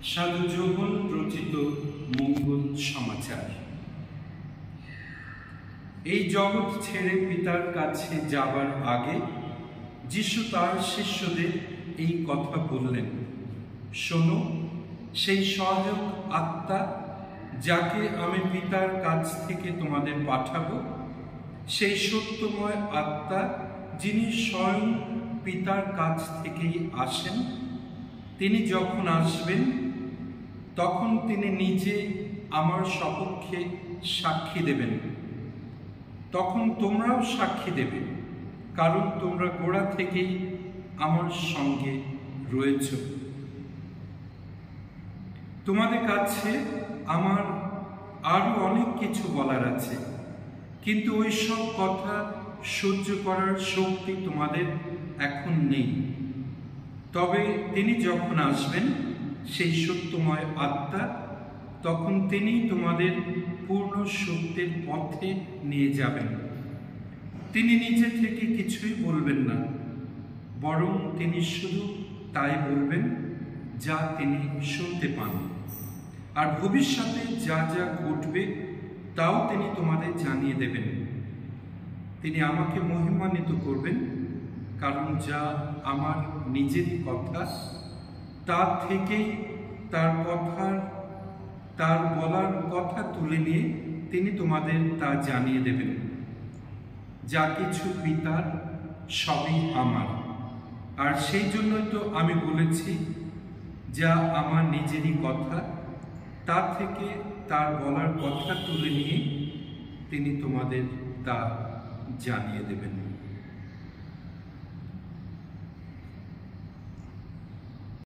সাধু যোহন রচিত মঙ্গল সমাচার। এই জগৎ ছেড়ে পিতার কাছে যাবার আগে যিশু তার শিষ্যদের এই কথা বললেন, শোনো, সেই সহায়ক আত্মা যাকে আমি পিতার কাছ থেকে তোমাদের পাঠাবো, সেই সত্যময় আত্মা যিনি স্বয়ং পিতার কাছ থেকেই আসেন, তিনি যখন আসবেন তখন তিনি নিজে আমার সপক্ষে সাক্ষী দেবেন। তখন তোমরাও সাক্ষী দেবে, কারণ তোমরা গোড়া থেকেই আমার সঙ্গে রয়েছ। তোমাদের কাছে আমার আরো অনেক কিছু বলার আছে, কিন্তু ওই সব কথা সহ্য করার শক্তি তোমাদের এখন নেই। তবে তিনি যখন আসবেন, সেই সত্যময় আত্মা, তখন তিনি তোমাদের পূর্ণ সত্যের পথে নিয়ে যাবেন। তিনি নিজে থেকে কিছুই বলবেন না, বরং তিনি শুধু তাই বলবেন যা তিনি শুনতে পান, আর ভবিষ্যতে যা যা ঘটবে তাও তিনি তোমাদের জানিয়ে দেবেন। তিনি আমাকে মহিমান্বিত করবেন, কারণ যা আমার নিজেরই কথা, তা থেকেই তার বলার কথা তুলে নিয়ে তিনি তোমাদের তা জানিয়ে দেবেন। যা কিছু পিতার, সবই আমার, আর সেই জন্যই তো আমি বলেছি, যা আমার নিজেরই কথা, তা থেকে তার বলার কথা তুলে নিয়ে তিনি তোমাদের তা জানিয়ে দেবেন।